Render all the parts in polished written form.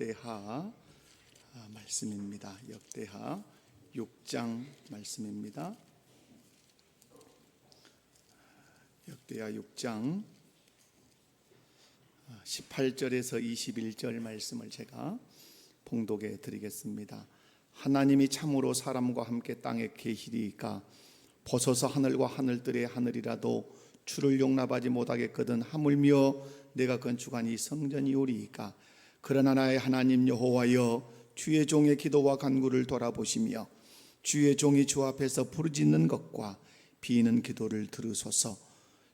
역대하 말씀입니다. 역대하 6장 말씀입니다. 역대하 6장 18절에서 21절 말씀을 제가 봉독해 드리겠습니다. 하나님이 참으로 사람과 함께 땅에 계시리이까 벗어서 하늘과 하늘들의 하늘이라도 주를 용납하지 못하겠거든 하물며 내가 건축한 이 성전이오리이까 그러나 나의 하나님 여호와여 주의 종의 기도와 간구를 돌아보시며 주의 종이 주 앞에서 부르짖는 것과 비는 기도를 들으소서.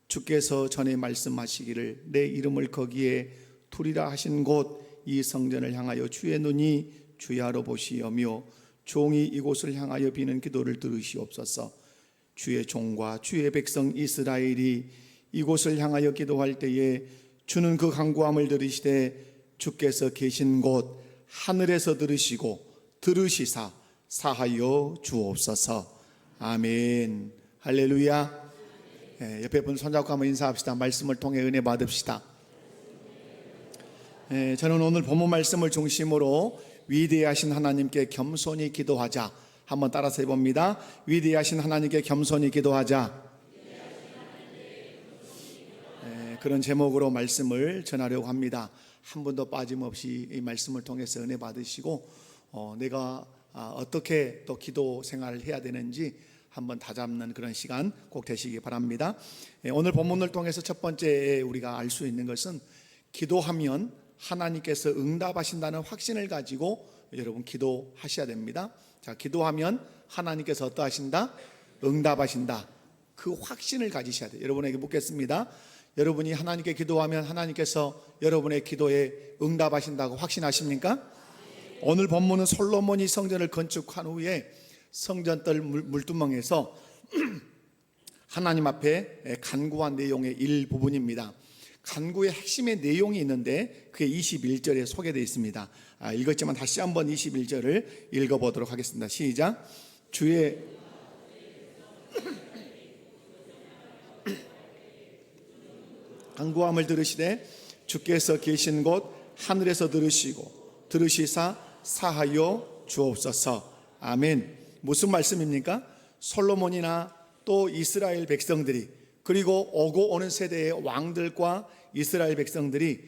주께서 전에 말씀하시기를 내 이름을 거기에 두리라 하신 곳 이 성전을 향하여 주의 눈이 주야로 보시오며 종이 이곳을 향하여 비는 기도를 들으시옵소서. 주의 종과 주의 백성 이스라엘이 이곳을 향하여 기도할 때에 주는 그 간구함을 들으시되 주께서 계신 곳 하늘에서 들으시고 들으시사 사하여 주옵소서. 아멘. 할렐루야. 옆에 분 손잡고 한번 인사합시다. 말씀을 통해 은혜 받읍시다. 저는 오늘 본문 말씀을 중심으로 위대하신 하나님께 겸손히 기도하자 한번 따라서 해봅니다. 위대하신 하나님께 겸손히 기도하자. 그런 제목으로 말씀을 전하려고 합니다. 한 번도 빠짐없이 이 말씀을 통해서 은혜 받으시고 내가 어떻게 또 기도 생활을 해야 되는지 한번 다잡는 그런 시간 꼭 되시기 바랍니다. 오늘 본문을 통해서 첫 번째 우리가 알 수 있는 것은 기도하면 하나님께서 응답하신다는 확신을 가지고 여러분 기도하셔야 됩니다. 자, 기도하면 하나님께서 어떠하신다? 응답하신다. 그 확신을 가지셔야 돼요. 여러분에게 묻겠습니다. 여러분이 하나님께 기도하면 하나님께서 여러분의 기도에 응답하신다고 확신하십니까? 오늘 본문은 솔로몬이 성전을 건축한 후에 성전뜰 물두멍에서 하나님 앞에 간구한 내용의 일부분입니다. 간구의 핵심의 내용이 있는데 그게 21절에 소개되어 있습니다. 읽었지만 다시 한번 21절을 읽어보도록 하겠습니다. 시작. 주의 간구함을 들으시되 주께서 계신 곳 하늘에서 들으시고 들으시사 사하여 주옵소서. 아멘. 무슨 말씀입니까? 솔로몬이나 또 이스라엘 백성들이 그리고 오고 오는 세대의 왕들과 이스라엘 백성들이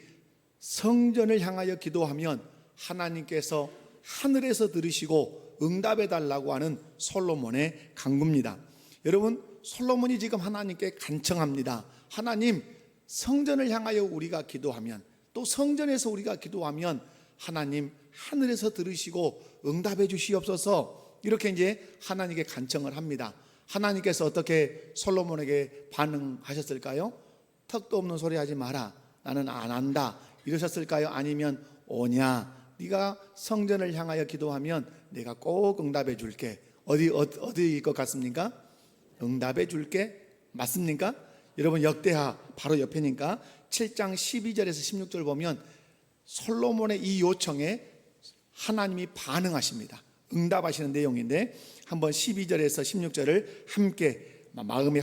성전을 향하여 기도하면 하나님께서 하늘에서 들으시고 응답해 달라고 하는 솔로몬의 간구입니다. 여러분, 솔로몬이 지금 하나님께 간청합니다. 하나님, 성전을 향하여 우리가 기도하면 또 성전에서 우리가 기도하면 하나님 하늘에서 들으시고 응답해 주시옵소서. 이렇게 이제 하나님께 간청을 합니다. 하나님께서 어떻게 솔로몬에게 반응하셨을까요? 턱도 없는 소리 하지 마라. 나는 안 한다. 이러셨을까요? 아니면 오냐? 네가 성전을 향하여 기도하면 내가 꼭 응답해 줄게. 어디일 것 같습니까? 응답해 줄게. 맞습니까? 여러분 역대하 바로 옆에니까 7장 12절에서 16절 보면 솔로몬의 이 요청에 하나님이 반응하십니다. 응답하시는 내용인데 한번 12절에서 16절을 함께 마음의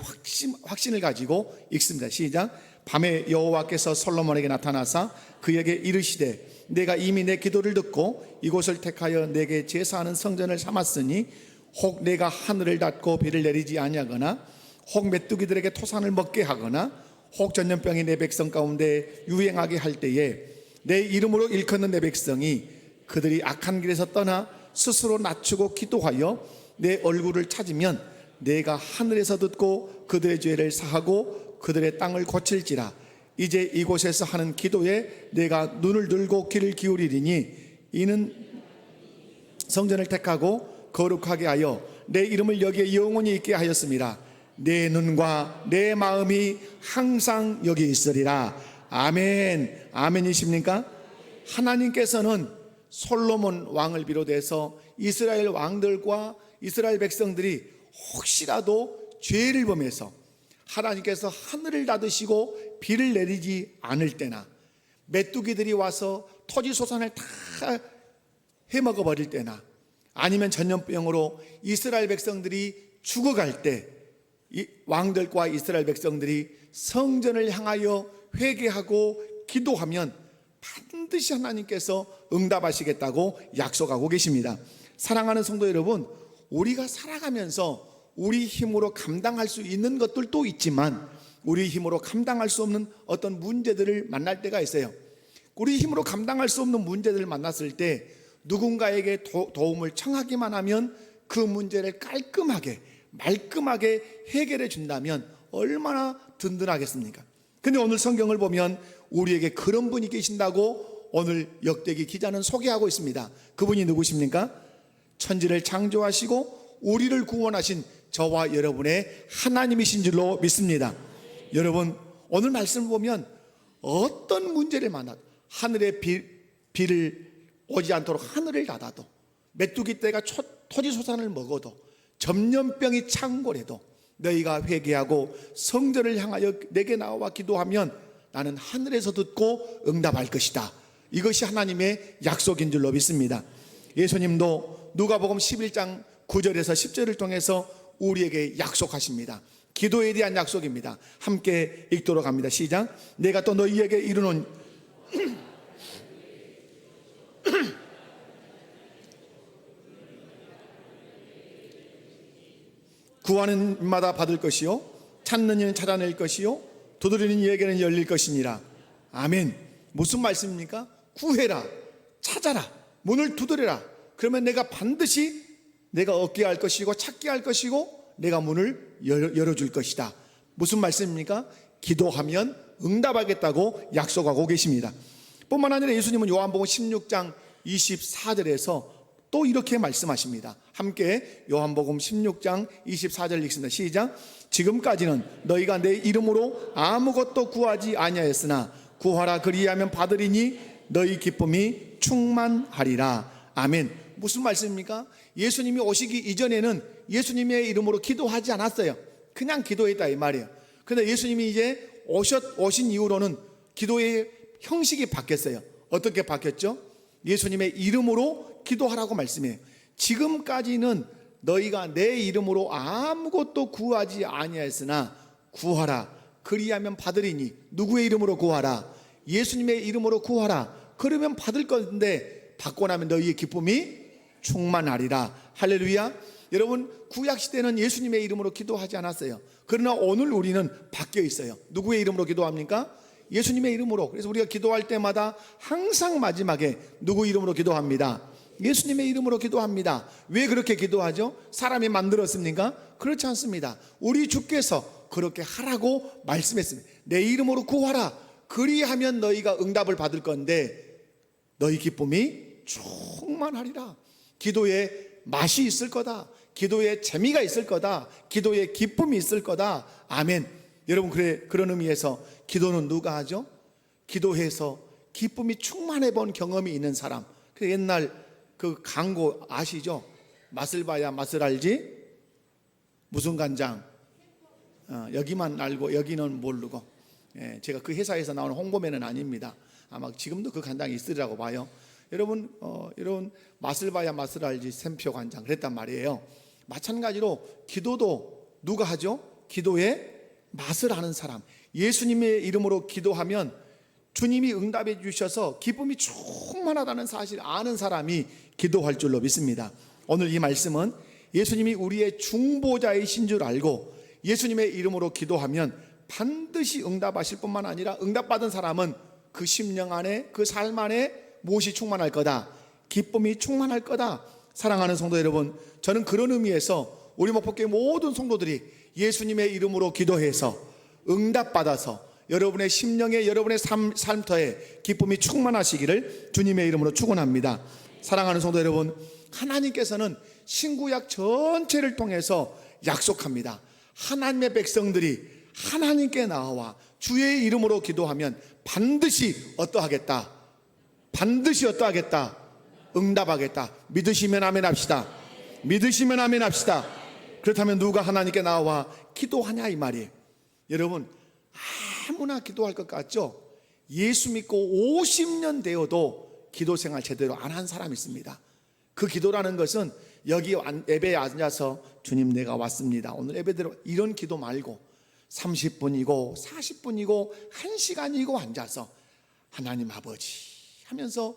확신을 가지고 읽습니다. 시작. 밤에 여호와께서 솔로몬에게 나타나사 그에게 이르시되 내가 이미 내 기도를 듣고 이곳을 택하여 내게 제사하는 성전을 삼았으니 혹 내가 하늘을 닫고 비를 내리지 아니하거나 혹 메뚜기들에게 토산을 먹게 하거나 혹 전염병이 내 백성 가운데 유행하게 할 때에 내 이름으로 일컫는 내 백성이 그들이 악한 길에서 떠나 스스로 낮추고 기도하여 내 얼굴을 찾으면 내가 하늘에서 듣고 그들의 죄를 사하고 그들의 땅을 고칠지라. 이제 이곳에서 하는 기도에 내가 눈을 들고 귀를 기울이리니 이는 성전을 택하고 거룩하게 하여 내 이름을 여기에 영원히 있게 하였습니다. 내 눈과 내 마음이 항상 여기 있으리라. 아멘. 아멘이십니까? 하나님께서는 솔로몬 왕을 비롯해서 이스라엘 왕들과 이스라엘 백성들이 혹시라도 죄를 범해서 하나님께서 하늘을 닫으시고 비를 내리지 않을 때나 메뚜기들이 와서 토지소산을 다 해먹어 버릴 때나 아니면 전염병으로 이스라엘 백성들이 죽어갈 때 이 왕들과 이스라엘 백성들이 성전을 향하여 회개하고 기도하면 반드시 하나님께서 응답하시겠다고 약속하고 계십니다. 사랑하는 성도 여러분, 우리가 살아가면서 우리 힘으로 감당할 수 있는 것들도 있지만 우리 힘으로 감당할 수 없는 어떤 문제들을 만날 때가 있어요. 우리 힘으로 감당할 수 없는 문제들을 만났을 때 누군가에게 도움을 청하기만 하면 그 문제를 깔끔하게 말끔하게 해결해 준다면 얼마나 든든하겠습니까? 근데 오늘 성경을 보면 우리에게 그런 분이 계신다고 오늘 역대기 기자는 소개하고 있습니다. 그분이 누구십니까? 천지를 창조하시고 우리를 구원하신 저와 여러분의 하나님이신 줄로 믿습니다. 여러분, 오늘 말씀을 보면 어떤 문제를 만나도 하늘의 비를 오지 않도록 하늘을 닫아도 메뚜기 떼가 토지소산을 먹어도 전염병이 창궐해도 너희가 회개하고 성전을 향하여 내게 나와 기도하면 나는 하늘에서 듣고 응답할 것이다. 이것이 하나님의 약속인 줄로 믿습니다. 예수님도 누가복음 11장 9절에서 10절을 통해서 우리에게 약속하십니다. 기도에 대한 약속입니다. 함께 읽도록 합니다. 시작. 내가 또 너희에게 이르는 구하는 이마다 받을 것이요 찾는 이는 찾아낼 것이요 두드리는 이에게는 열릴 것이니라. 아멘. 무슨 말씀입니까? 구해라, 찾아라, 문을 두드려라. 그러면 내가 반드시 내가 얻게 할 것이고 찾게 할 것이고 내가 문을 열어줄 것이다. 무슨 말씀입니까? 기도하면 응답하겠다고 약속하고 계십니다. 뿐만 아니라 예수님은 요한복음 16장 24절에서 또 이렇게 말씀하십니다. 함께 요한복음 16장 24절 읽습니다. 시작. 지금까지는 너희가 내 이름으로 아무것도 구하지 아니하였으나 구하라 그리하면 받으리니 너희 기쁨이 충만하리라. 아멘. 무슨 말씀입니까? 예수님이 오시기 이전에는 예수님의 이름으로 기도하지 않았어요. 그냥 기도했다 이 말이에요. 그런데 예수님이 이제 오신 이후로는 기도의 형식이 바뀌었어요. 어떻게 바뀌었죠? 예수님의 이름으로 기도하라고 말씀해요. 지금까지는 너희가 내 이름으로 아무것도 구하지 아니하였으나 구하라 그리하면 받으리니. 누구의 이름으로 구하라? 예수님의 이름으로 구하라. 그러면 받을 건데 받고 나면 너희의 기쁨이 충만하리라. 할렐루야. 여러분, 구약시대는 예수님의 이름으로 기도하지 않았어요. 그러나 오늘 우리는 바뀌어 있어요. 누구의 이름으로 기도합니까? 예수님의 이름으로. 그래서 우리가 기도할 때마다 항상 마지막에 누구 이름으로 기도합니다? 예수님의 이름으로 기도합니다. 왜 그렇게 기도하죠? 사람이 만들었습니까? 그렇지 않습니다. 우리 주께서 그렇게 하라고 말씀했습니다. 내 이름으로 구하라. 그리하면 너희가 응답을 받을 건데 너희 기쁨이 충만하리라. 기도에 맛이 있을 거다. 기도에 재미가 있을 거다. 기도에 기쁨이 있을 거다. 아멘. 여러분, 그런 의미에서 기도는 누가 하죠? 기도해서 기쁨이 충만해 본 경험이 있는 사람. 그 옛날 그 광고 아시죠? 맛을 봐야 맛을 알지? 무슨 간장? 여기만 알고 여기는 모르고. 제가 그 회사에서 나오는 홍보맨은 아닙니다. 아마 지금도 그 간장이 있으리라고 봐요. 여러분, 맛을 봐야 맛을 알지 샘표 간장 그랬단 말이에요. 마찬가지로 기도도 누가 하죠? 기도에 맛을 아는 사람. 예수님의 이름으로 기도하면 주님이 응답해 주셔서 기쁨이 충만하다는 사실을 아는 사람이 기도할 줄로 믿습니다. 오늘 이 말씀은 예수님이 우리의 중보자이신 줄 알고 예수님의 이름으로 기도하면 반드시 응답하실 뿐만 아니라 응답받은 사람은 그 심령 안에 그 삶 안에 무엇이 충만할 거다? 기쁨이 충만할 거다. 사랑하는 성도 여러분, 저는 그런 의미에서 우리 목포교회 모든 성도들이 예수님의 이름으로 기도해서 응답받아서 여러분의 심령에 여러분의 삶터에 기쁨이 충만하시기를 주님의 이름으로 축원합니다. 사랑하는 성도 여러분, 하나님께서는 신구약 전체를 통해서 약속합니다. 하나님의 백성들이 하나님께 나와 주의 이름으로 기도하면 반드시 어떠하겠다? 반드시 어떠하겠다? 응답하겠다. 믿으시면 아멘 합시다. 믿으시면 아멘 합시다. 그렇다면 누가 하나님께 나와 기도하냐 이 말이에요. 여러분, 아무나 기도할 것 같죠? 예수 믿고 50년 되어도 기도 생활 제대로 안 한 사람이 있습니다. 그 기도라는 것은 여기 예배에 앉아서 주님 내가 왔습니다, 오늘 예배대로, 이런 기도 말고 30분이고 40분이고 1시간이고 앉아서 하나님 아버지 하면서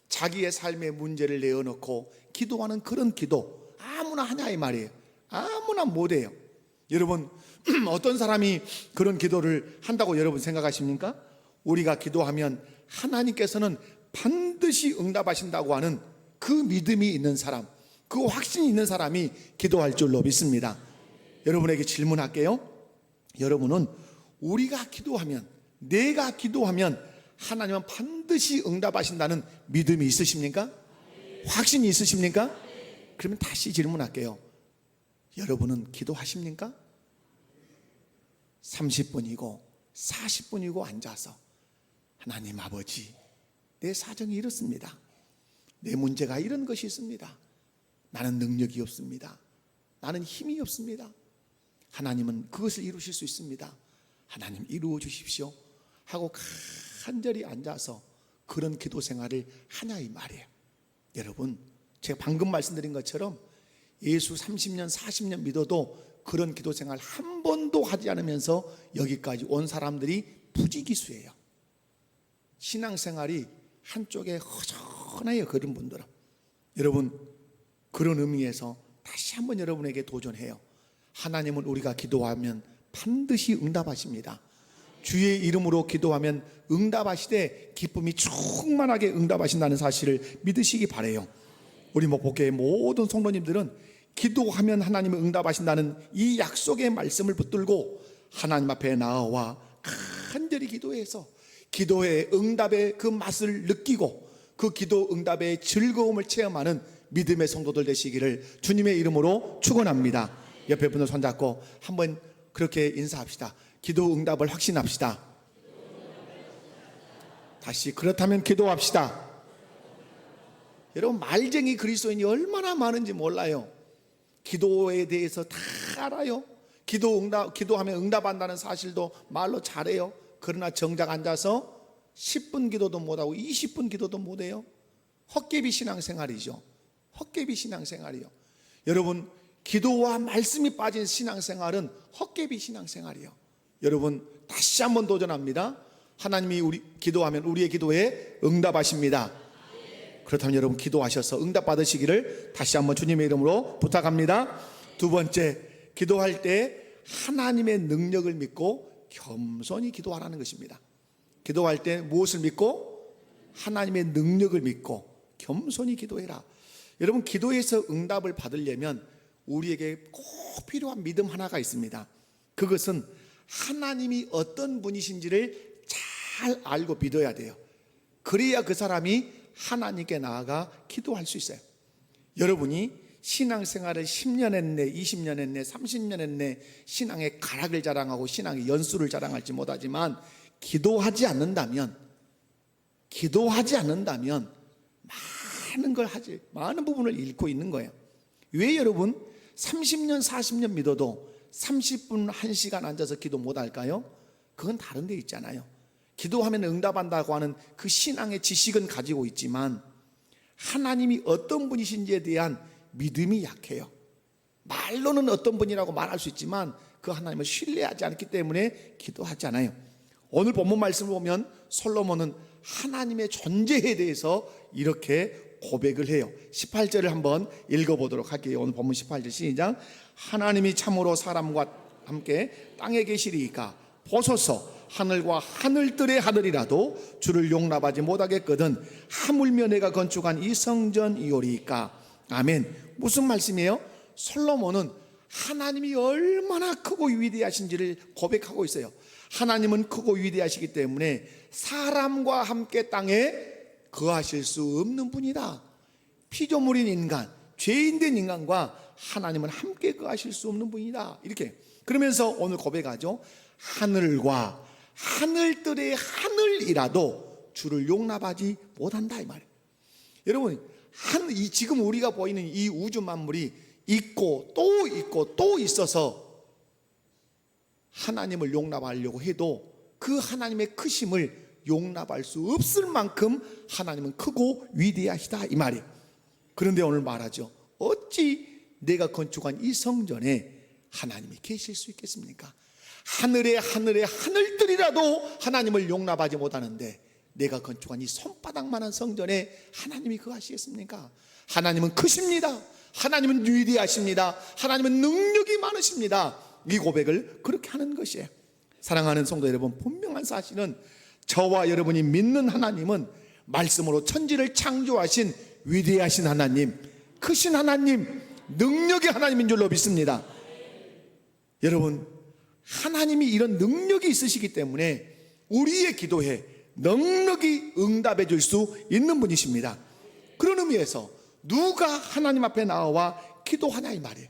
자기의 삶의 문제를 내어놓고 기도하는 그런 기도 아무나 하냐 이 말이에요. 아무나 못해요. 여러분 어떤 사람이 그런 기도를 한다고 여러분 생각하십니까? 우리가 기도하면 하나님께서는 반드시 응답하신다고 하는 그 믿음이 있는 사람, 그 확신이 있는 사람이 기도할 줄로 믿습니다. 여러분에게 질문할게요. 여러분은 우리가 기도하면, 내가 기도하면 하나님은 반드시 응답하신다는 믿음이 있으십니까? 확신이 있으십니까? 그러면 다시 질문할게요. 여러분은 기도하십니까? 30분이고 40분이고 앉아서 하나님 아버지, 내 사정이 이렇습니다. 내 문제가 이런 것이 있습니다. 나는 능력이 없습니다. 나는 힘이 없습니다. 하나님은 그것을 이루실 수 있습니다. 하나님 이루어 주십시오 하고 간절히 앉아서 그런 기도 생활을 하냐 이 말이에요. 여러분 제가 방금 말씀드린 것처럼 예수 30년 40년 믿어도 그런 기도 생활 한 번도 하지 않으면서 여기까지 온 사람들이 부지기수예요. 신앙생활이 한쪽에 허전해요. 그런 분들은. 여러분 그런 의미에서 다시 한번 여러분에게 도전해요. 하나님은 우리가 기도하면 반드시 응답하십니다. 주의 이름으로 기도하면 응답하시되 기쁨이 충만하게 응답하신다는 사실을 믿으시기 바라요. 우리 목포교회 모든 성도님들은 기도하면 하나님은 응답하신다는 이 약속의 말씀을 붙들고 하나님 앞에 나와 간절히 기도해서 기도의 응답의 그 맛을 느끼고 그 기도 응답의 즐거움을 체험하는 믿음의 성도들 되시기를 주님의 이름으로 축원합니다. 옆에 분을 손잡고 한번 그렇게 인사합시다. 기도 응답을 확신합시다. 다시 그렇다면 기도합시다. 여러분 말쟁이 그리스도인이 얼마나 많은지 몰라요. 기도에 대해서 다 알아요. 기도하면 응답한다는 사실도 말로 잘해요. 그러나 정작 앉아서 10분 기도도 못하고 20분 기도도 못해요. 헛개비 신앙생활이죠. 헛개비 신앙생활이요. 여러분 기도와 말씀이 빠진 신앙생활은 헛개비 신앙생활이요. 여러분 다시 한번 도전합니다. 하나님이 우리 기도하면 우리의 기도에 응답하십니다. 그렇다면 여러분 기도하셔서 응답 받으시기를 다시 한번 주님의 이름으로 부탁합니다. 두 번째, 기도할 때 하나님의 능력을 믿고 겸손히 기도하라는 것입니다. 기도할 때 무엇을 믿고? 하나님의 능력을 믿고 겸손히 기도해라. 여러분 기도에서 응답을 받으려면 우리에게 꼭 필요한 믿음 하나가 있습니다. 그것은 하나님이 어떤 분이신지를 잘 알고 믿어야 돼요. 그래야 그 사람이 하나님께 나아가 기도할 수 있어요. 여러분이 신앙생활을 10년 했네, 20년 했네, 30년 했네, 신앙의 가락을 자랑하고 신앙의 연수를 자랑할지 못하지만 기도하지 않는다면 많은 부분을 잃고 있는 거예요. 왜 여러분 30년 40년 믿어도 30분 1시간 앉아서 기도 못할까요? 그건 다른 데 있잖아요. 기도하면 응답한다고 하는 그 신앙의 지식은 가지고 있지만 하나님이 어떤 분이신지에 대한 믿음이 약해요. 말로는 어떤 분이라고 말할 수 있지만 그 하나님을 신뢰하지 않기 때문에 기도하지 않아요. 오늘 본문 말씀을 보면 솔로몬은 하나님의 존재에 대해서 이렇게 고백을 해요. 18절을 한번 읽어보도록 할게요. 오늘 본문 18절 시작. 하나님이 참으로 사람과 함께 땅에 계시리이까 보소서 하늘과 하늘들의 하늘이라도 주를 용납하지 못하겠거든 하물며 내가 건축한 이 성전이오리이까. 아멘. 무슨 말씀이에요? 솔로몬은 하나님이 얼마나 크고 위대하신지를 고백하고 있어요. 하나님은 크고 위대하시기 때문에 사람과 함께 땅에 거하실 수 없는 분이다. 피조물인 인간, 죄인된 인간과 하나님은 함께 거하실 수 없는 분이다. 이렇게 그러면서 오늘 고백하죠. 하늘과 하늘들의 하늘이라도 주를 용납하지 못한다 이 말이에요. 여러분 지금 우리가 보이는 이 우주 만물이 있고 또 있어서 하나님을 용납하려고 해도 그 하나님의 크심을 용납할 수 없을 만큼 하나님은 크고 위대하시다 이 말이에요. 그런데 오늘 말하죠. 어찌 내가 건축한 이 성전에 하나님이 계실 수 있겠습니까? 하늘의 하늘들이라도 하나님을 용납하지 못하는데 내가 건축한 이 손바닥만한 성전에 하나님이 거하시겠습니까? 하나님은 크십니다. 하나님은 위대하십니다. 하나님은 능력이 많으십니다. 이 고백을 그렇게 하는 것이에요. 사랑하는 성도 여러분, 분명한 사실은 저와 여러분이 믿는 하나님은 말씀으로 천지를 창조하신 위대하신 하나님, 크신 하나님, 능력의 하나님인 줄로 믿습니다. 여러분, 하나님이 이런 능력이 있으시기 때문에 우리의 기도에 넉넉히 응답해 줄 수 있는 분이십니다. 그런 의미에서 누가 하나님 앞에 나와 기도하냐 이 말이에요.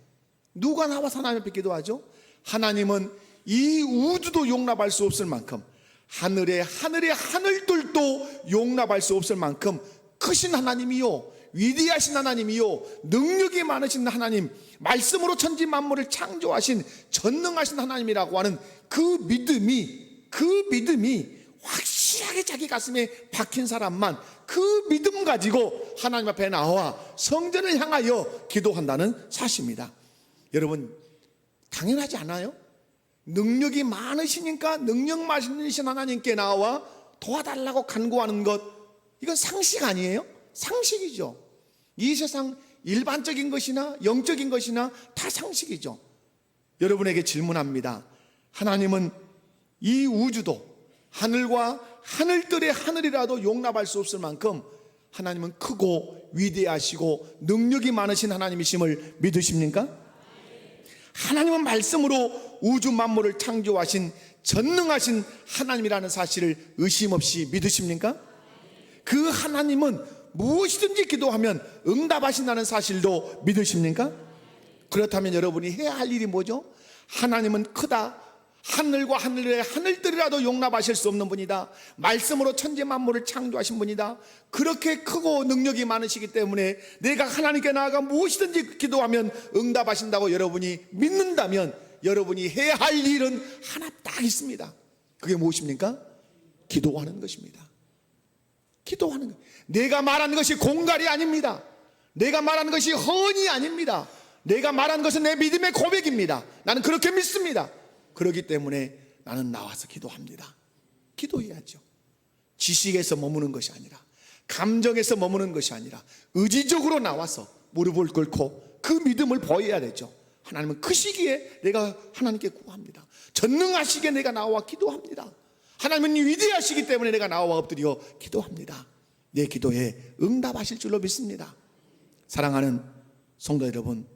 누가 나와서 하나님 앞에 기도하죠? 하나님은 이 우주도 용납할 수 없을 만큼, 하늘의 하늘들도 용납할 수 없을 만큼 크신 하나님이요, 위대하신 하나님이요, 능력이 많으신 하나님, 말씀으로 천지 만물을 창조하신 전능하신 하나님이라고 하는 그 믿음이 확실하게 자기 가슴에 박힌 사람만 그 믿음 가지고 하나님 앞에 나와 성전을 향하여 기도한다는 사실입니다. 여러분, 당연하지 않아요? 능력이 많으시니까 능력 많으신 하나님께 나와 도와달라고 간구하는 것, 이건 상식 아니에요? 상식이죠. 이 세상 일반적인 것이나 영적인 것이나 다 상식이죠. 여러분에게 질문합니다. 하나님은 이 우주도 하늘과 하늘들의 하늘이라도 용납할 수 없을 만큼 하나님은 크고 위대하시고 능력이 많으신 하나님이심을 믿으십니까? 하나님은 말씀으로 우주 만물을 창조하신 전능하신 하나님이라는 사실을 의심 없이 믿으십니까? 그 하나님은 무엇이든지 기도하면 응답하신다는 사실도 믿으십니까? 그렇다면 여러분이 해야 할 일이 뭐죠? 하나님은 크다, 하늘과 하늘의 하늘들이라도 용납하실 수 없는 분이다, 말씀으로 천지 만물을 창조하신 분이다, 그렇게 크고 능력이 많으시기 때문에 내가 하나님께 나아가 무엇이든지 기도하면 응답하신다고 여러분이 믿는다면 여러분이 해야 할 일은 하나 딱 있습니다. 그게 무엇입니까? 기도하는 것입니다. 기도하는 것. 내가 말하는 것이 공갈이 아닙니다. 내가 말하는 것이 허언이 아닙니다. 내가 말하는 것은 내 믿음의 고백입니다. 나는 그렇게 믿습니다. 그렇기 때문에 나는 나와서 기도합니다. 기도해야죠. 지식에서 머무는 것이 아니라, 감정에서 머무는 것이 아니라 의지적으로 나와서 무릎을 꿇고 그 믿음을 보여야 되죠. 하나님은 크시기에 내가 하나님께 구합니다. 전능하시기에 내가 나와 기도합니다. 하나님은 위대하시기 때문에 내가 나와 엎드려 기도합니다. 내 기도에 응답하실 줄로 믿습니다. 사랑하는 성도 여러분,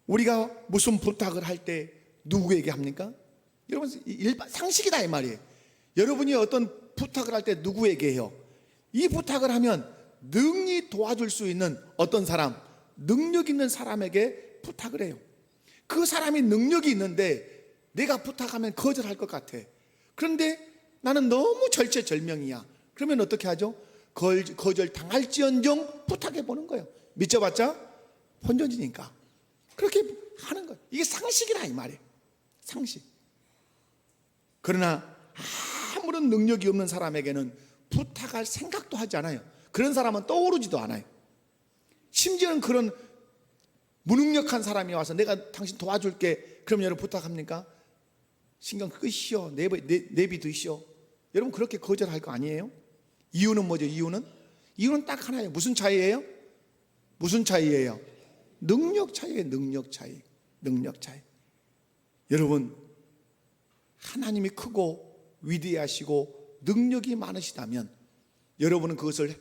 우리가 무슨 부탁을 할 때 누구에게 합니까? 여러분, 일반 상식이다 이 말이에요. 여러분이 어떤 부탁을 할 때 누구에게 해요? 이 부탁을 하면 능히 도와줄 수 있는 어떤 사람, 능력 있는 사람에게 부탁을 해요. 그 사람이 능력이 있는데 내가 부탁하면 거절할 것 같아. 그런데 나는 너무 절체절명이야. 그러면 어떻게 하죠? 거절 당할지언정 부탁해 보는 거예요. 믿져봤자 본전이니까. 그렇게 하는 거예요. 이게 상식이라 이 말이에요. 상식. 그러나 아무런 능력이 없는 사람에게는 부탁할 생각도 하지 않아요. 그런 사람은 떠오르지도 않아요. 심지어는 그런 무능력한 사람이 와서 내가 당신 도와줄게, 그럼 여러분 부탁합니까? 신경 끄시오, 내비두시오. 여러분 그렇게 거절할 거 아니에요? 이유는 뭐죠? 이유는 딱 하나예요. 무슨 차이예요? 무슨 차이예요? 능력 차이예요. 능력 차이. 여러분, 하나님이 크고 위대하시고 능력이 많으시다면 여러분은 그것을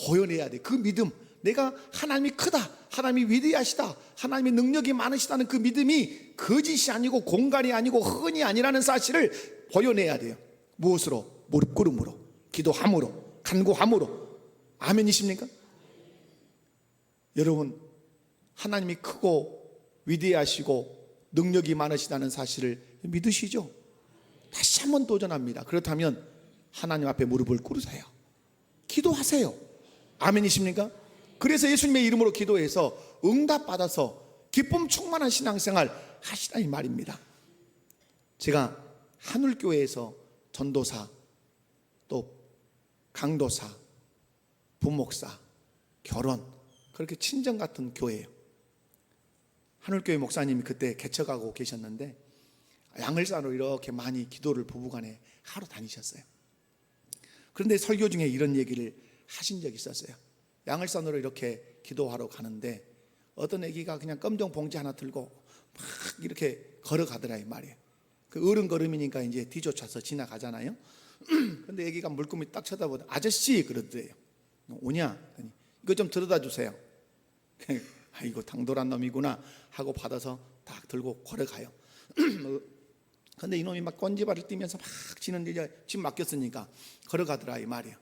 보여내야 돼. 그 믿음, 내가 하나님이 크다, 하나님이 위대하시다, 하나님이 능력이 많으시다는 그 믿음이 거짓이 아니고 공갈이 아니고 허언이 아니라는 사실을 보여내야 돼요. 무엇으로? 무릎꿇음으로, 기도함으로, 간구함으로. 아멘이십니까? 여러분, 하나님이 크고 위대하시고 능력이 많으시다는 사실을 믿으시죠? 다시 한번 도전합니다. 그렇다면 하나님 앞에 무릎을 꿇으세요. 기도하세요. 아멘이십니까? 그래서 예수님의 이름으로 기도해서 응답받아서 기쁨 충만한 신앙생활 하시라 이 말입니다. 제가 하늘교회에서 전도사, 또 강도사, 부목사, 결혼, 그렇게 친정 같은 교회예요. 하늘교회 목사님이 그때 개척하고 계셨는데 양을사로 이렇게 많이 기도를 부부간에 하러 다니셨어요. 그런데 설교 중에 이런 얘기를 하신 적이 있었어요. 양을산으로 이렇게 기도하러 가는데 어떤 애기가 그냥 검정 봉지 하나 들고 막 이렇게 걸어가더라 이 말이에요. 그 어른 걸음이니까 이제 뒤쫓아서 지나가잖아요. 근데 애기가 물고기 딱 쳐다보다 아저씨 그러더래요. 오냐? 이거 좀 들어다 주세요. 아이고 당돌한 놈이구나 하고 받아서 딱 들고 걸어가요. 근데 이놈이 막 꼰지발을 뛰면서 막 지는데 이제 집 맡겼으니까 걸어가더라 이 말이에요.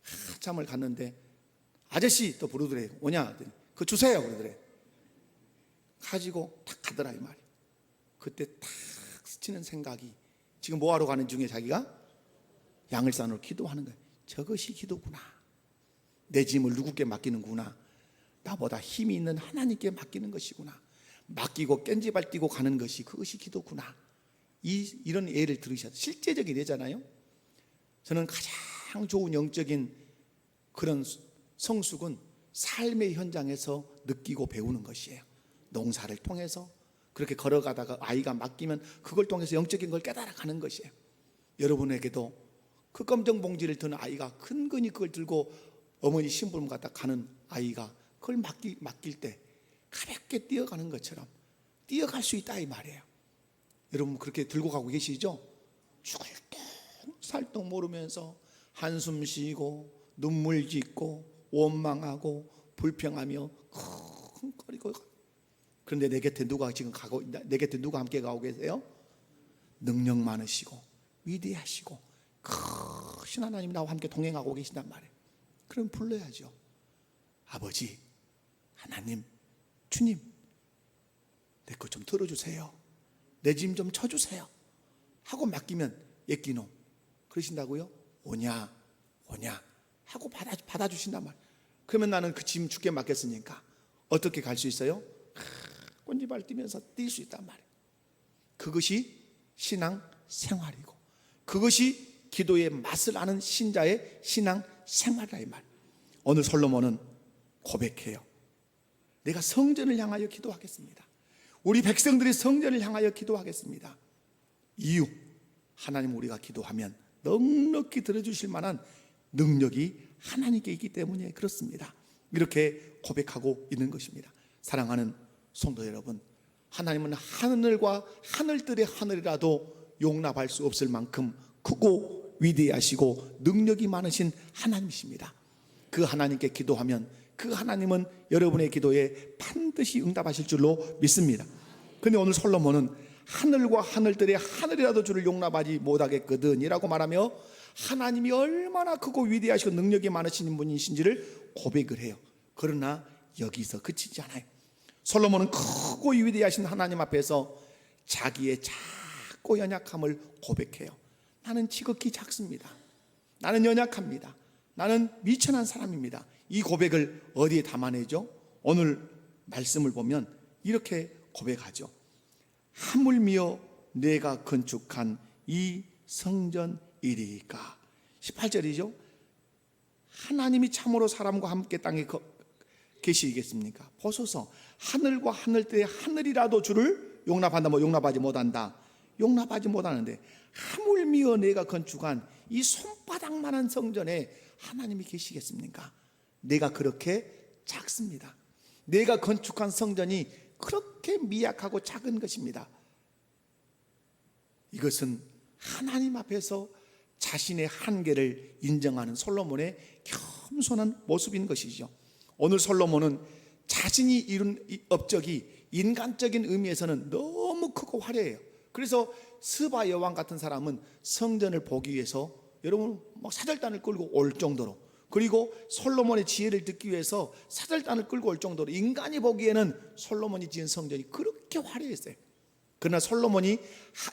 한참을 갔는데 아저씨 또 부르더래요. 오냐? 그거 주세요 그러더래요. 가지고 탁 가더라 이 말이에요. 그때 탁 스치는 생각이, 지금 뭐하러 가는 중에 자기가 양을산으로 기도하는 거예요. 저것이 기도구나. 내 짐을 누구께 맡기는구나. 나보다 힘이 있는 하나님께 맡기는 것이구나. 맡기고 깬지발 뛰고 가는 것이, 그것이 기도구나. 이런 예를 들으셔도 실제적인 예잖아요. 저는 가장 좋은 영적인 그런 성숙은 삶의 현장에서 느끼고 배우는 것이에요. 농사를 통해서 그렇게 걸어가다가 아이가 맡기면 그걸 통해서 영적인 걸 깨달아가는 것이에요. 여러분에게도 그 검정 봉지를 든 아이가 근근히 그걸 들고 어머니 심부름 갖다 가는 아이가 그걸 맡길 때 가볍게 뛰어가는 것처럼 뛰어갈 수 있다 이 말이에요. 여러분 그렇게 들고 가고 계시죠? 죽을 듯 살떡 모르면서 한숨 쉬고 눈물 짓고 원망하고 불평하며 쿵거리고. 그런데 내 곁에 누가 지금 가고, 내 곁에 누가 함께 가고 계세요? 능력 많으시고 위대하시고 크신 하나님이 나와 함께 동행하고 계신단 말이에요. 그럼 불러야죠. 아버지, 하나님, 주님, 내 것 좀 들어주세요. 내 짐 좀 쳐주세요 하고 맡기면 예끼노 그러신다고요? 오냐 하고 받아주신단 말이에요. 그러면 나는 그 짐 주께 맡겼으니까 어떻게 갈 수 있어요? 꼰지발 뛰면서 뛸 수 있단 말이에요. 그것이 신앙 생활이고 그것이 기도의 맛을 아는 신자의 신앙 생활이라 이 말. 오늘 솔로몬은 고백해요. 내가 성전을 향하여 기도하겠습니다. 우리 백성들이 성전을 향하여 기도하겠습니다. 이유, 하나님 우리가 기도하면 넉넉히 들어주실 만한 능력이 하나님께 있기 때문에 그렇습니다. 이렇게 고백하고 있는 것입니다. 사랑하는 성도 여러분, 하나님은 하늘과 하늘들의 하늘이라도 용납할 수 없을 만큼 크고 위대하시고 능력이 많으신 하나님이십니다. 그 하나님께 기도하면 그 하나님은 여러분의 기도에 반드시 응답하실 줄로 믿습니다. 그런데 오늘 솔로몬은 하늘과 하늘들의 하늘이라도 주를 용납하지 못하겠거든 이라고 말하며 하나님이 얼마나 크고 위대하시고 능력이 많으신 분이신지를 고백을 해요. 그러나 여기서 그치지 않아요. 솔로몬은 크고 위대하신 하나님 앞에서 자기의 작고 연약함을 고백해요. 나는 지극히 작습니다. 나는 연약합니다. 나는 미천한 사람입니다. 이 고백을 어디에 담아내죠? 오늘 말씀을 보면 이렇게 고백하죠. 하물며 내가 건축한 이 성전이리까. 18절이죠. 하나님이 참으로 사람과 함께 땅에 계시겠습니까? 보소서, 하늘과 하늘들의 하늘이라도 주를 용납한다. 용납하지 못한다. 용납하지 못하는데 하물며 내가 건축한 이 손바닥만한 성전에 하나님이 계시겠습니까? 내가 그렇게 작습니다. 내가 건축한 성전이 그렇게 미약하고 작은 것입니다. 이것은 하나님 앞에서 자신의 한계를 인정하는 솔로몬의 겸손한 모습인 것이죠. 오늘 솔로몬은 자신이 이룬 업적이 인간적인 의미에서는 너무 크고 화려해요. 그래서 스바 여왕 같은 사람은 성전을 보기 위해서 여러분 막 사절단을 끌고 올 정도로, 그리고 솔로몬의 지혜를 듣기 위해서 사절단을 끌고 올 정도로 인간이 보기에는 솔로몬이 지은 성전이 그렇게 화려했어요. 그러나 솔로몬이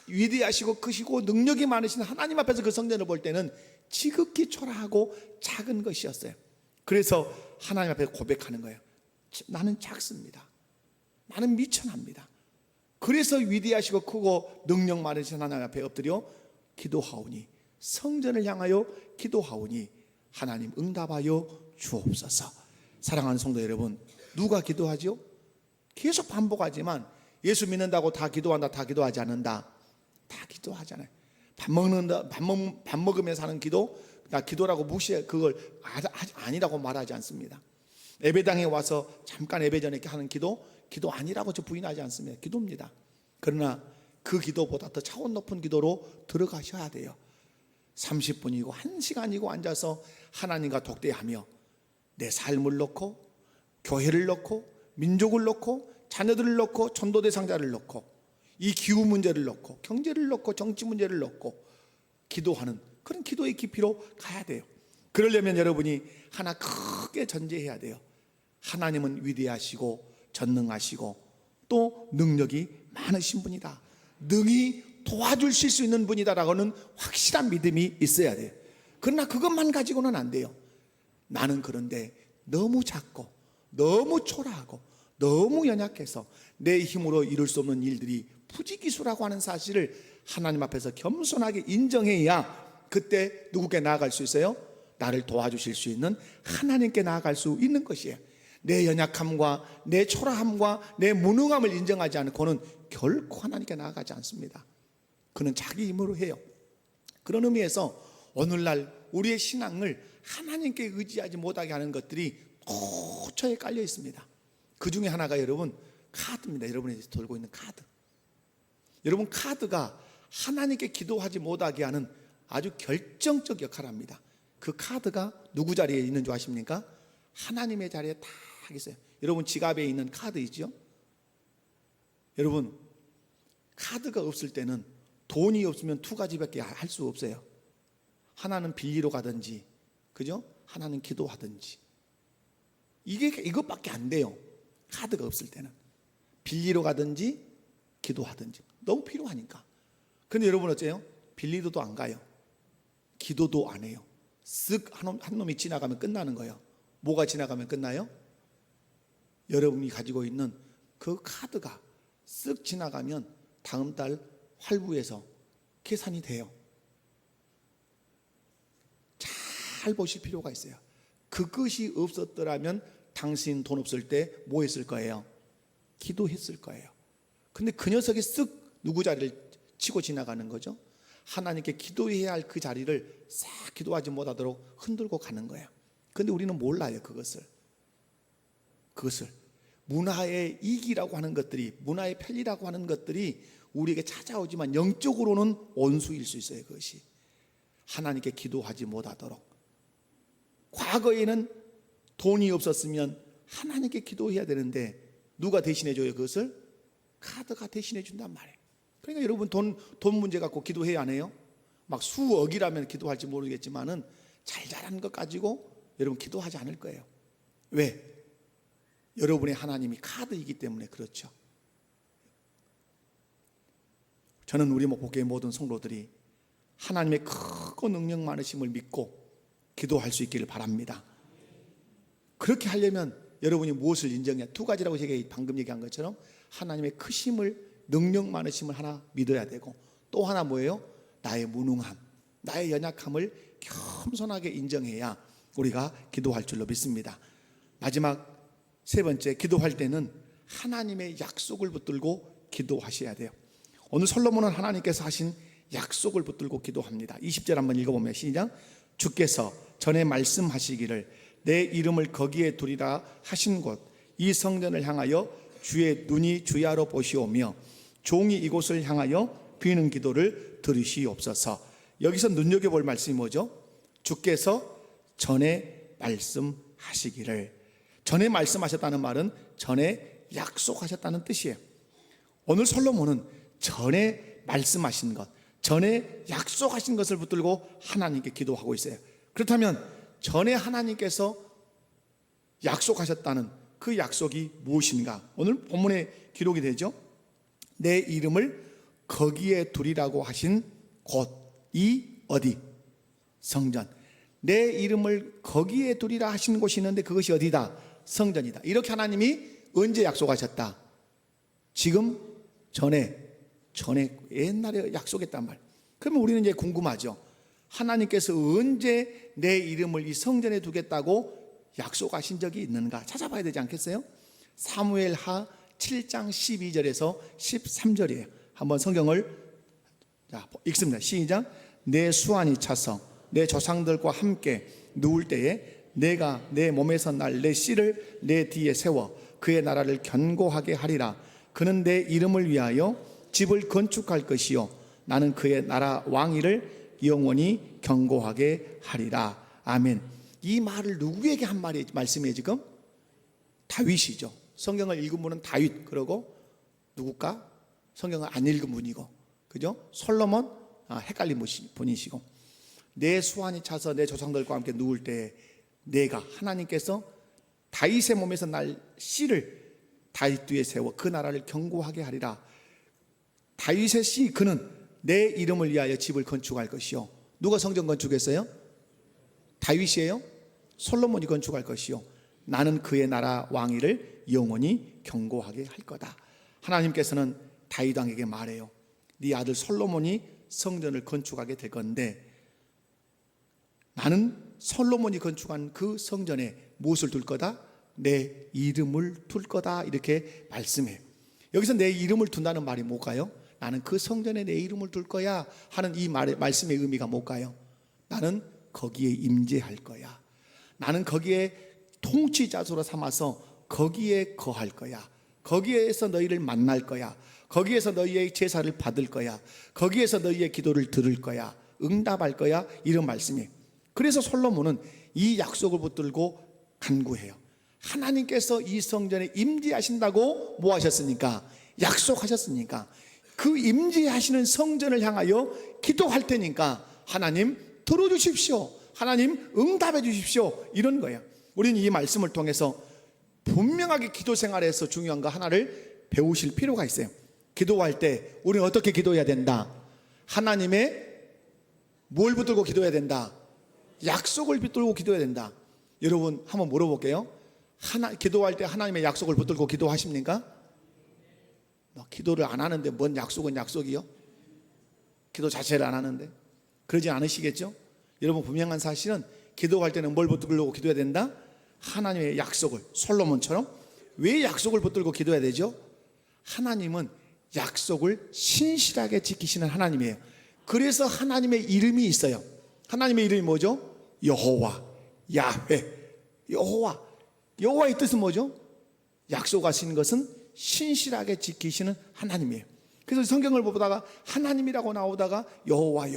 위대하시고 크시고 능력이 많으신 하나님 앞에서 그 성전을 볼 때는 지극히 초라하고 작은 것이었어요. 그래서 하나님 앞에 고백하는 거예요. 나는 작습니다. 나는 미천합니다. 그래서 위대하시고 크고 능력 많으신 하나님 앞에 엎드려 기도하오니, 성전을 향하여 기도하오니 하나님 응답하여 주옵소서. 사랑하는 성도 여러분, 누가 기도하죠? 계속 반복하지만 예수 믿는다고 다 기도한다, 다 기도하지 않는다. 다 기도하잖아요. 밥 먹으면서 하는 기도, 나 기도라고 무시해 그걸 아니라고 말하지 않습니다. 예배당에 와서 잠깐 예배 전에 하는 기도 아니라고 저 부인하지 않습니다. 기도입니다. 그러나 그 기도보다 더 차원 높은 기도로 들어가셔야 돼요. 30분이고 1시간이고 앉아서 하나님과 독대하며 내 삶을 놓고 교회를 놓고 민족을 놓고 자녀들을 놓고 전도 대상자를 놓고 이 기후 문제를 놓고 경제를 놓고 정치 문제를 놓고 기도하는 그런 기도의 깊이로 가야 돼요. 그러려면 여러분이 하나 크게 전제해야 돼요. 하나님은 위대하시고 전능하시고 또 능력이 많으신 분이다. 능히 도와주실 수 있는 분이다라고는 확실한 믿음이 있어야 돼요. 그러나 그것만 가지고는 안 돼요. 나는 그런데 너무 작고 너무 초라하고 너무 연약해서 내 힘으로 이룰 수 없는 일들이 부지기수라고 하는 사실을 하나님 앞에서 겸손하게 인정해야 그때 누구께 나아갈 수 있어요? 나를 도와주실 수 있는 하나님께 나아갈 수 있는 것이에요. 내 연약함과 내 초라함과 내 무능함을 인정하지 않고는 결코 하나님께 나아가지 않습니다. 그는 자기 힘으로 해요. 그런 의미에서 오늘날 우리의 신앙을 하나님께 의지하지 못하게 하는 것들이 도처에 깔려 있습니다. 그 중에 하나가 여러분 카드입니다. 여러분이 들고 있는 카드. 여러분 카드가 하나님께 기도하지 못하게 하는 아주 결정적 역할을 합니다. 그 카드가 누구 자리에 있는 줄 아십니까? 하나님의 자리에 딱 있어요. 여러분 지갑에 있는 카드 있죠? 여러분 카드가 없을 때는 돈이 없으면 두 가지밖에 할 수 없어요. 하나는 빌리러 가든지, 그죠? 하나는 기도하든지. 이것밖에 안 돼요. 카드가 없을 때는 빌리러 가든지 기도하든지. 너무 필요하니까. 근데 여러분 어째요? 빌리러도 안 가요. 기도도 안 해요. 쓱 한 놈이 지나가면 끝나는 거예요. 뭐가 지나가면 끝나요? 여러분이 가지고 있는 그 카드가 쓱 지나가면 다음 달 활부에서 계산이 돼요. 잘 보실 필요가 있어요. 그것이 없었더라면 당신 돈 없을 때 뭐 했을 거예요? 기도했을 거예요. 근데 그 녀석이 쓱 누구 자리를 치고 지나가는 거죠? 하나님께 기도해야 할 그 자리를 싹 기도하지 못하도록 흔들고 가는 거예요. 근데 우리는 몰라요. 그것을 문화의 이기라고 하는 것들이, 문화의 편리라고 하는 것들이 우리에게 찾아오지만 영적으로는 원수일 수 있어요. 그것이 하나님께 기도하지 못하도록. 과거에는 돈이 없었으면 하나님께 기도해야 되는데 누가 대신해 줘요? 그것을 카드가 대신해 준단 말이에요. 그러니까 여러분 돈 문제 갖고 기도해야 안 해요? 막 수억이라면 기도할지 모르겠지만은 잘 자라는 것 가지고 여러분 기도하지 않을 거예요. 왜? 여러분의 하나님이 카드이기 때문에 그렇죠. 저는 우리 목포교회 모든 성도들이 하나님의 크고 능력 많으심을 믿고 기도할 수 있기를 바랍니다. 그렇게 하려면 여러분이 무엇을 인정해야? 두 가지라고 제가 방금 얘기한 것처럼 하나님의 크심을, 능력 많으심을 하나 믿어야 되고, 또 하나 뭐예요? 나의 무능함, 나의 연약함을 겸손하게 인정해야 우리가 기도할 줄로 믿습니다. 마지막 세 번째, 기도할 때는 하나님의 약속을 붙들고 기도하셔야 돼요. 오늘 솔로몬은 하나님께서 하신 약속을 붙들고 기도합니다. 20절 한번 읽어보면 시작. 주께서 전에 말씀하시기를 내 이름을 거기에 두리라 하신 곳 이 성전을 향하여 주의 눈이 주야로 보시오며 종이 이곳을 향하여 비는 기도를 들으시옵소서. 여기서 눈여겨볼 말씀이 뭐죠? 주께서 전에 말씀하시기를. 전에 말씀하셨다는 말은 전에 약속하셨다는 뜻이에요. 오늘 솔로몬은 전에 말씀하신 것, 전에 약속하신 것을 붙들고 하나님께 기도하고 있어요. 그렇다면 전에 하나님께서 약속하셨다는 그 약속이 무엇인가? 오늘 본문에 기록이 되죠. 내 이름을 거기에 두리라고 하신 곳이 어디? 성전. 내 이름을 거기에 두리라 하신 곳이 있는데 그것이 어디다? 성전이다. 이렇게 하나님이 언제 약속하셨다? 지금 전에 옛날에 약속했단 말. 그러면 우리는 이제 궁금하죠. 하나님께서 언제 내 이름을 이 성전에 두겠다고 약속하신 적이 있는가 찾아봐야 되지 않겠어요? 사무엘하 7장 12절에서 13절이에요. 한번 성경을 읽습니다. 시작. 내 수완이 차서 내 조상들과 함께 누울 때에 내가 내 몸에서 날 내 씨를 내 뒤에 세워 그의 나라를 견고하게 하리라. 그는 내 이름을 위하여 집을 건축할 것이요 나는 그의 나라 왕위를 영원히 견고하게 하리라. 아멘. 이 말을 누구에게 한 말씀이에요 지금? 다윗이죠. 성경을 읽은 분은 다윗, 그러고 누굴까? 성경을 안 읽은 분이고, 그죠? 솔로몬, 헷갈린 분이시고, 내 수완이 차서 내 조상들과 함께 누울 때 내가, 하나님께서 다윗의 몸에서 날 씨를 다윗 뒤에 세워 그 나라를 견고하게 하리라. 다윗의 씨, 그는 내 이름을 위하여 집을 건축할 것이요. 누가 성전 건축했어요? 다윗이에요? 솔로몬이 건축할 것이요 나는 그의 나라 왕위를 영원히 견고하게 할 거다. 하나님께서는 다윗 왕에게 말해요. 네 아들 솔로몬이 성전을 건축하게 될 건데 나는 솔로몬이 건축한 그 성전에 무엇을 둘 거다? 내 이름을 둘 거다. 이렇게 말씀해요. 여기서 내 이름을 둔다는 말이 뭘까요? 나는 그 성전에 내 이름을 둘 거야 하는 이 말씀의 의미가 뭘까요? 나는 거기에 임재할 거야. 나는 거기에 통치자소로 삼아서 거기에 거할 거야. 거기에서 너희를 만날 거야. 거기에서 너희의 제사를 받을 거야. 거기에서 너희의 기도를 들을 거야. 응답할 거야. 이런 말씀이에요. 그래서 솔로몬은 이 약속을 붙들고 간구해요. 하나님께서 이 성전에 임재하신다고 뭐 하셨습니까? 약속하셨으니까 그 임재하시는 성전을 향하여 기도할 테니까 하나님 들어주십시오. 하나님 응답해 주십시오. 이런 거예요. 우리는 이 말씀을 통해서 분명하게 기도 생활에서 중요한 거 하나를 배우실 필요가 있어요. 기도할 때 우리는 어떻게 기도해야 된다? 하나님의 뭘 붙들고 기도해야 된다? 약속을 붙들고 기도해야 된다. 여러분 한번 물어볼게요. 기도할 때 하나님의 약속을 붙들고 기도하십니까? 기도를 안 하는데 뭔 약속은 약속이요? 기도 자체를 안 하는데 그러지 않으시겠죠? 여러분 분명한 사실은 기도할 때는 뭘 붙들고 기도해야 된다? 하나님의 약속을. 솔로몬처럼. 왜 약속을 붙들고 기도해야 되죠? 하나님은 약속을 신실하게 지키시는 하나님이에요. 그래서 하나님의 이름이 있어요. 하나님의 이름이 뭐죠? 여호와, 야훼. 여호와의 뜻은 뭐죠? 약속하신 것은 신실하게 지키시는 하나님이에요. 그래서 성경을 보다가 하나님이라고 나오다가 여호와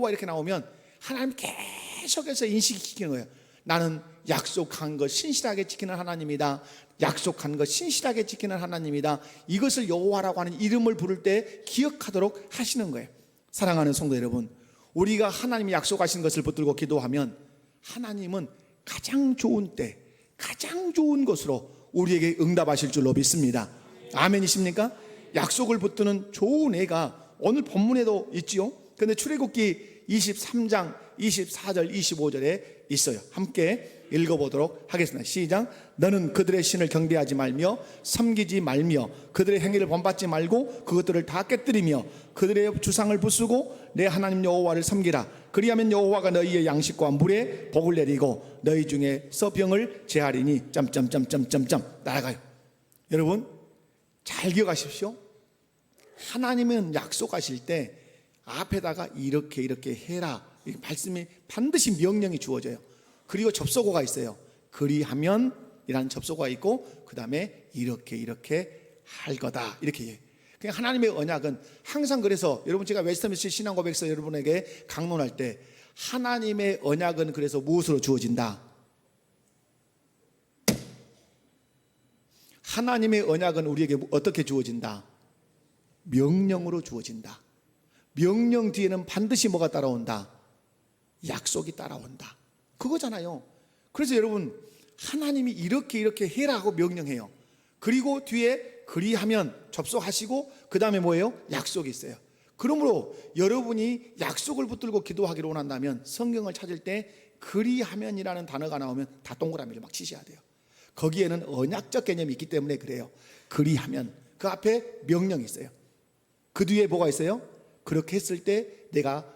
이렇게 나오면 하나님 계속해서 인식시키는 거예요. 나는 약속한 것 신실하게 지키는 하나님이다. 약속한 것 신실하게 지키는 하나님이다. 이것을 여호와라고 하는 이름을 부를 때 기억하도록 하시는 거예요. 사랑하는 성도 여러분, 우리가 하나님이 약속하신 것을 붙들고 기도하면 하나님은 가장 좋은 때, 가장 좋은 것으로 우리에게 응답하실 줄로 믿습니다. 아멘이십니까? 약속을 붙드는 좋은 애가 오늘 본문에도 있지요. 그런데 출애굽기 23장 24절 25절에 있어요. 함께 읽어보도록 하겠습니다. 시작. 너는 그들의 신을 경배하지 말며 섬기지 말며 그들의 행위를 본받지 말고 그것들을 다 깨뜨리며 그들의 주상을 부수고 내 하나님 여호와를 섬기라. 그리하면 여호와가 너희의 양식과 물에 복을 내리고 너희 중에서 병을 제하리니 날아가요. 여러분 잘 기억하십시오. 하나님은 약속하실 때 앞에다가 이렇게 해라 말씀이 반드시 명령이 주어져요. 그리고 접속어가 있어요. 그리하면 이라는 접속어가 있고 그 다음에 이렇게 할 거다 이렇게 해요. 그러니까 하나님의 언약은 항상, 그래서 여러분 제가 웨스트민스터 신앙고백서 여러분에게 강론할 때 하나님의 언약은 그래서 무엇으로 주어진다? 하나님의 언약은 우리에게 어떻게 주어진다? 명령으로 주어진다. 명령 뒤에는 반드시 뭐가 따라온다? 약속이 따라온다. 그거잖아요. 그래서 여러분 하나님이 이렇게 해라고 명령해요. 그리고 뒤에 그리하면 접속하시고 그 다음에 뭐예요? 약속이 있어요. 그러므로 여러분이 약속을 붙들고 기도하기를 원한다면 성경을 찾을 때 그리하면이라는 단어가 나오면 다 동그라미를 막 치셔야 돼요. 거기에는 언약적 개념이 있기 때문에 그래요. 그리하면 그 앞에 명령이 있어요. 그 뒤에 뭐가 있어요? 그렇게 했을 때 내가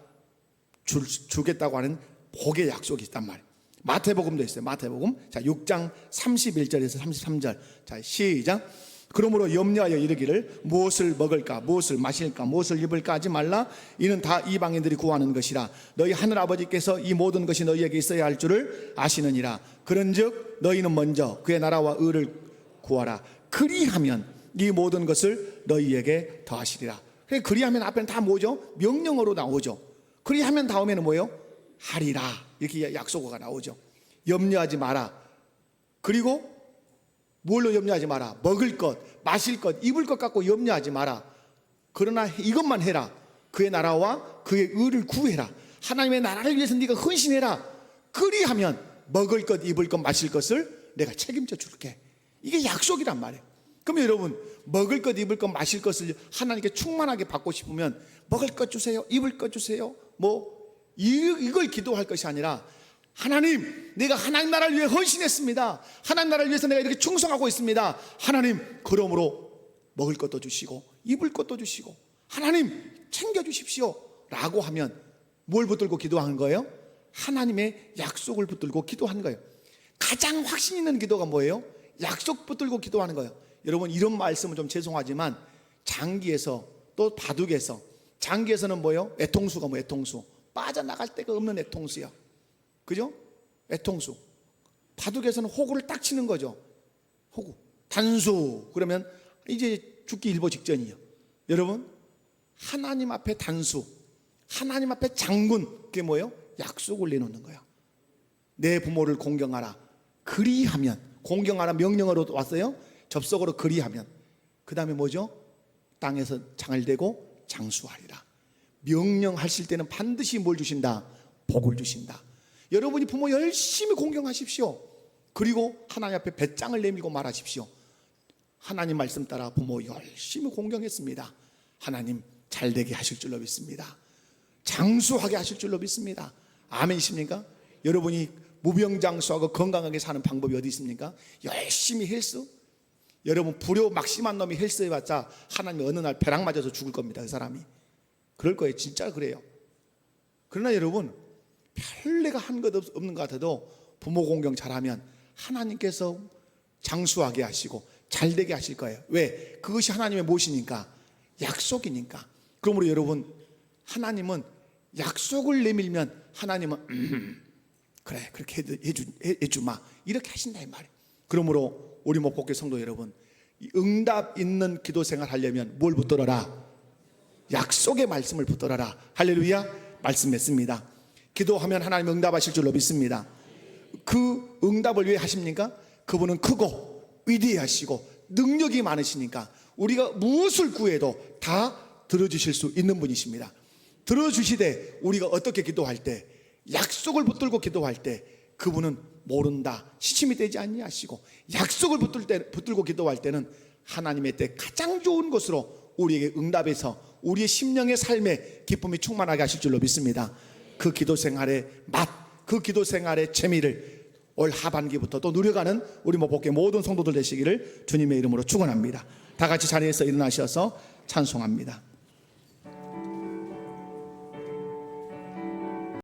주겠다고 하는 복의 약속이 있단 말이에요. 마태복음도 있어요. 마태복음 6장 31절에서 33절. 자, 시작. 그러므로 염려하여 이르기를 무엇을 먹을까, 무엇을 마실까, 무엇을 입을까 하지 말라. 이는 다 이방인들이 구하는 것이라. 너희 하늘 아버지께서 이 모든 것이 너희에게 있어야 할 줄을 아시느니라. 그런즉 너희는 먼저 그의 나라와 의를 구하라. 그리하면 이 모든 것을 너희에게 더하시리라. 그리하면 앞에는 다 뭐죠? 명령어로 나오죠. 그리하면 다음에는 뭐예요? 하리라. 이렇게 약속어가 나오죠. 염려하지 마라. 그리고 뭘로 염려하지 마라? 먹을 것, 마실 것, 입을 것 갖고 염려하지 마라. 그러나 이것만 해라. 그의 나라와 그의 의를 구해라. 하나님의 나라를 위해서 네가 헌신해라. 그리하면 먹을 것, 입을 것, 마실 것을 내가 책임져 줄게. 이게 약속이란 말이에요. 그럼 여러분, 먹을 것, 입을 것, 마실 것을 하나님께 충만하게 받고 싶으면 먹을 것 주세요, 입을 것 주세요, 이걸 기도할 것이 아니라, 하나님, 내가 하나님 나라를 위해 헌신했습니다. 하나님 나라를 위해서 내가 이렇게 충성하고 있습니다. 하나님, 그러므로 먹을 것도 주시고 입을 것도 주시고 하나님 챙겨주십시오 라고 하면 뭘 붙들고 기도하는 거예요? 하나님의 약속을 붙들고 기도하는 거예요. 가장 확신 있는 기도가 뭐예요? 약속 붙들고 기도하는 거예요. 여러분, 이런 말씀은 좀 죄송하지만 장기에서 또 바둑에서, 장기에서는 뭐예요? 애통수가 애통수, 빠져나갈 데가 없는 애통수야. 그죠? 애통수. 바둑에서는 호구를 딱 치는 거죠. 호구. 단수. 그러면 이제 죽기 일보 직전이에요. 여러분, 하나님 앞에 단수, 하나님 앞에 장군, 그게 뭐예요? 약속을 내놓는 거예요. 내 부모를 공경하라. 그리하면, 공경하라 명령어로 왔어요. 접속어로 그리하면. 그 다음에 뭐죠? 땅에서 창을 대고 장수하리라. 명령하실 때는 반드시 뭘 주신다? 복을 주신다. 여러분이 부모 열심히 공경하십시오. 그리고 하나님 앞에 배짱을 내밀고 말하십시오. 하나님 말씀 따라 부모 열심히 공경했습니다. 하나님 잘되게 하실 줄로 믿습니다. 장수하게 하실 줄로 믿습니다. 아멘이십니까? 여러분이 무병장수하고 건강하게 사는 방법이 어디 있습니까? 열심히 헬스. 여러분, 불효 막심한 놈이 헬스 해봤자 하나님 어느 날 벼락 맞아서 죽을 겁니다. 그 사람이. 그럴 거예요. 진짜 그래요. 그러나 여러분, 별내가 한 것 없는 것 같아도 부모 공경 잘하면 하나님께서 장수하게 하시고 잘되게 하실 거예요. 왜? 그것이 하나님의 무엇이니까? 약속이니까. 그러므로 여러분, 하나님은 약속을 내밀면 하나님은 그래, 그렇게 해주마, 이렇게 하신다 이 말이에요. 그러므로 우리 목복교 성도 여러분, 응답 있는 기도 생활 하려면 뭘 붙들어라? 약속의 말씀을 붙들어라. 할렐루야. 말씀했습니다. 기도하면 하나님 응답하실 줄로 믿습니다. 그 응답을 왜 하십니까? 그분은 크고 위대하시고 능력이 많으시니까 우리가 무엇을 구해도 다 들어주실 수 있는 분이십니다. 들어주시되 우리가 어떻게 기도할 때, 약속을 붙들고 기도할 때 그분은 모른다, 시침이 되지 아니하시고, 약속을 붙들고 기도할 때는 하나님의 때 가장 좋은 것으로 우리에게 응답해서 우리의 심령의 삶에 기쁨이 충만하게 하실 줄로 믿습니다. 그 기도 생활의 맛, 그 기도 생활의 재미를 올 하반기부터 또 누려가는 우리 목복의 모든 성도들 되시기를 주님의 이름으로 축원합니다. 다 같이 자리에서 일어나셔서 찬송합니다.